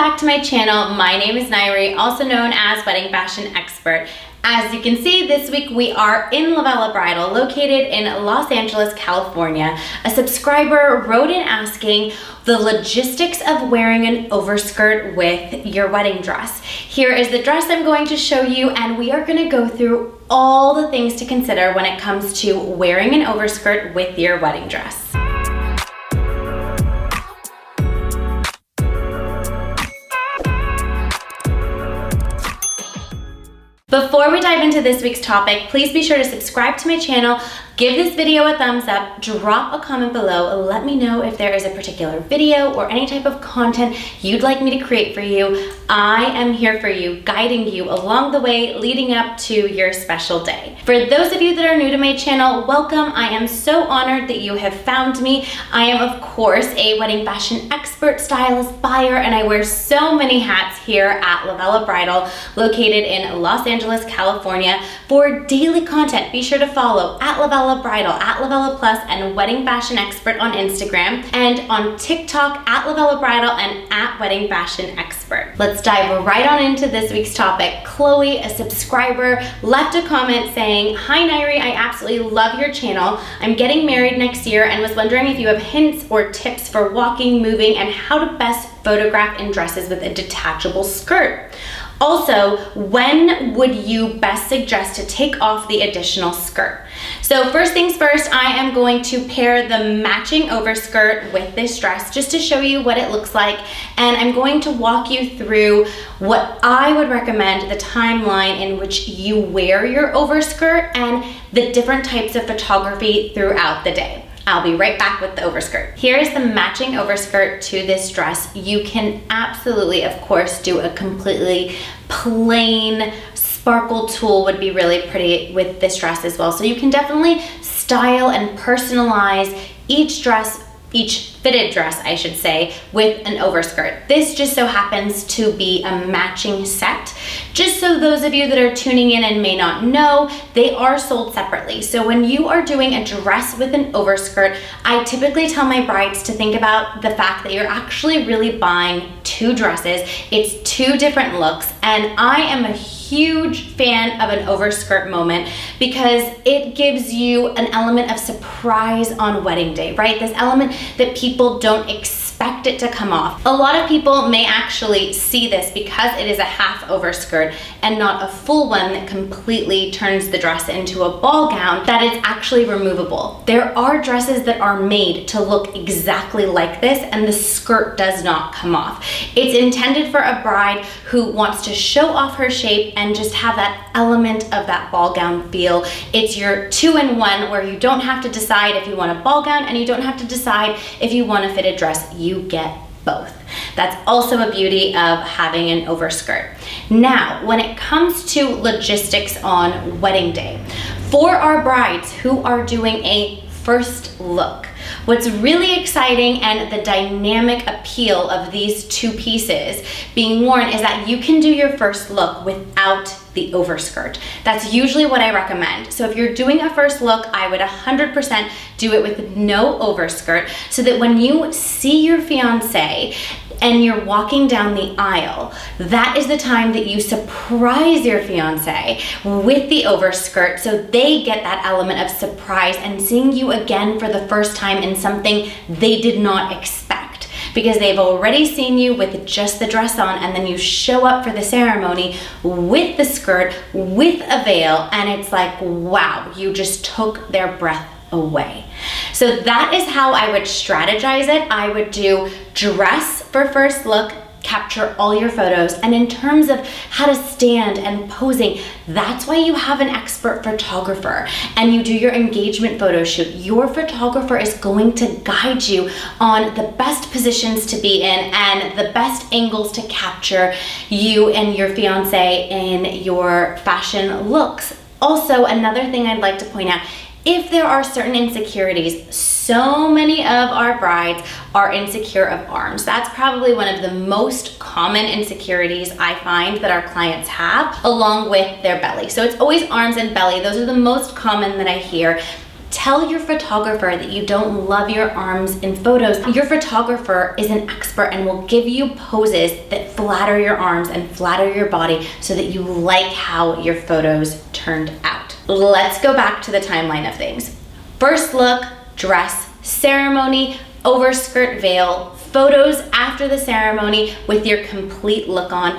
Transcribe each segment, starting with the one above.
back to my channel. My name is Nayri, also known as Wedding Fashion Expert. As you can see, this week we are in LOVELLA Bridal, located in Los Angeles, California. A subscriber wrote in asking the logistics of wearing an overskirt with your wedding dress. Here is the dress I'm going to show you, and we are going to go through all the things to consider when it comes to wearing an overskirt with your wedding dress. Before we dive into this week's topic, please be sure to subscribe to my channel, give this video a thumbs up, drop a comment below, let me know if there is a particular video or any type of content you'd like me to create for you. I am here for you, guiding you along the way leading up to your special day. For those of you that are new to my channel, welcome. I am so honored that you have found me. I am, of course, a wedding fashion expert, stylist, buyer, and I wear so many hats here at LOVELLA Bridal, located in Los Angeles, California. For daily content, be sure to follow at LOVELLA Bridal, at LOVELLA Plus, and Wedding Fashion Expert on Instagram, and on TikTok at LOVELLA Bridal and at Wedding Fashion Expert. Let's dive right on into this week's topic. Chloe, a subscriber, left a comment saying, "Hi Nayri, I absolutely love your channel. I'm getting married next year and was wondering if you have hints or tips for walking, moving, and how to best photograph in dresses with a detachable skirt. Also, when would you best suggest to take off the additional skirt?" So first things first, I am going to pair the matching overskirt with this dress just to show you what it looks like, and I'm going to walk you through what I would recommend, the timeline in which you wear your overskirt and the different types of photography throughout the day. I'll be right back with the overskirt. Here is the matching overskirt to this dress. You can absolutely, of course, do a completely plain sparkle tulle would be really pretty with this dress as well. So you can definitely style and personalize each dress, each fitted dress, I should say, with an overskirt. This just so happens to be a matching set. Just so those of you that are tuning in and may not know, they are sold separately. So when you are doing a dress with an overskirt, I typically tell my brides to think about the fact that you're actually really buying two dresses. It's two different looks, and I am a huge fan of an overskirt moment because it gives you an element of surprise on wedding day, right? This element that people don't expect it to come off. A lot of people may actually see this because it is a half overskirt and not a full one that completely turns the dress into a ball gown, that is actually removable. There are dresses that are made to look exactly like this and the skirt does not come off. It's intended for a bride who wants to show off her shape and just have that element of that ball gown feel. It's your two-in-one where you don't have to decide if you want a ball gown and you don't have to decide if you want a fitted dress. You get both. That's also a beauty of having an overskirt. Now, when it comes to logistics on wedding day, for our brides who are doing a first look, what's really exciting and the dynamic appeal of these two pieces being worn is that you can do your first look without the overskirt. That's usually what I recommend. So if you're doing a first look, I would 100% do it with no overskirt so that when you see your fiance and you're walking down the aisle, that is the time that you surprise your fiance with the overskirt so they get that element of surprise and seeing you again for the first time in something they did not expect, because they've already seen you with just the dress on, and then you show up for the ceremony with the skirt, with a veil, and it's like, wow, you just took their breath away. So that is how I would strategize it. I would do dress for first look, capture all your photos, and in terms of how to stand and posing, that's why you have an expert photographer and you do your engagement photo shoot. Your photographer is going to guide you on the best positions to be in and the best angles to capture you and your fiance in your fashion looks. Also, another thing I'd like to point out, if there are certain insecurities, so many of our brides are insecure of arms. That's probably one of the most common insecurities I find that our clients have, along with their belly. So it's always arms and belly. Those are the most common that I hear. Tell your photographer that you don't love your arms in photos. Your photographer is an expert and will give you poses that flatter your arms and flatter your body so that you like how your photos turned out. Let's go back to the timeline of things. First look, dress, ceremony, overskirt, veil, photos after the ceremony with your complete look on.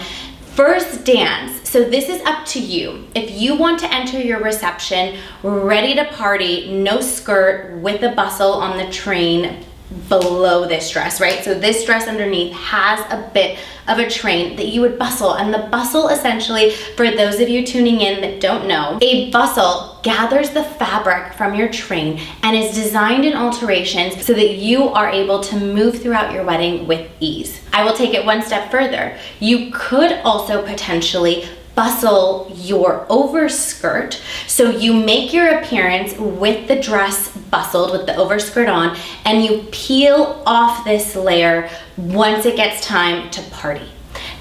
First dance, so this is up to you. If you want to enter your reception ready to party, no skirt with a bustle on the train below this dress, right? So this dress underneath has a bit of a train that you would bustle, and the bustle essentially, for those of you tuning in that don't know, a bustle gathers the fabric from your train and is designed in alterations so that you are able to move throughout your wedding with ease. I will take it one step further. You could also potentially bustle your overskirt, so you make your appearance with the dress bustled with the overskirt on, and you peel off this layer once it gets time to party.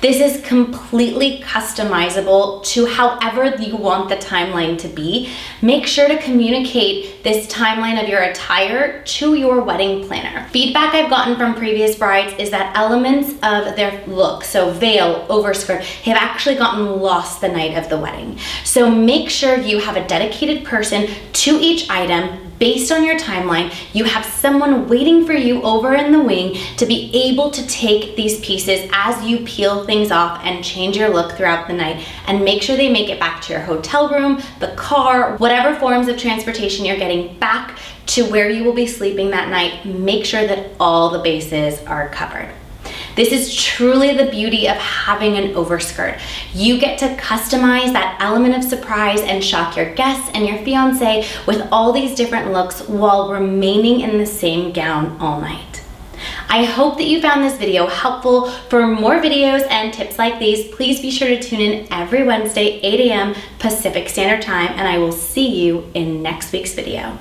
This is completely customizable to however you want the timeline to be. Make sure to communicate this timeline of your attire to your wedding planner. Feedback I've gotten from previous brides is that elements of their look, so veil, overskirt, have actually gotten lost the night of the wedding. So make sure you have a dedicated person to each item. Based on your timeline, you have someone waiting for you over in the wing to be able to take these pieces as you peel things off and change your look throughout the night, and make sure they make it back to your hotel room, the car, whatever forms of transportation you're getting back to where you will be sleeping that night. Make sure that all the bases are covered. This is truly the beauty of having an overskirt. You get to customize that element of surprise and shock your guests and your fiance with all these different looks while remaining in the same gown all night. I hope that you found this video helpful. For more videos and tips like these, please be sure to tune in every Wednesday, 8 a.m. Pacific Standard Time, and I will see you in next week's video.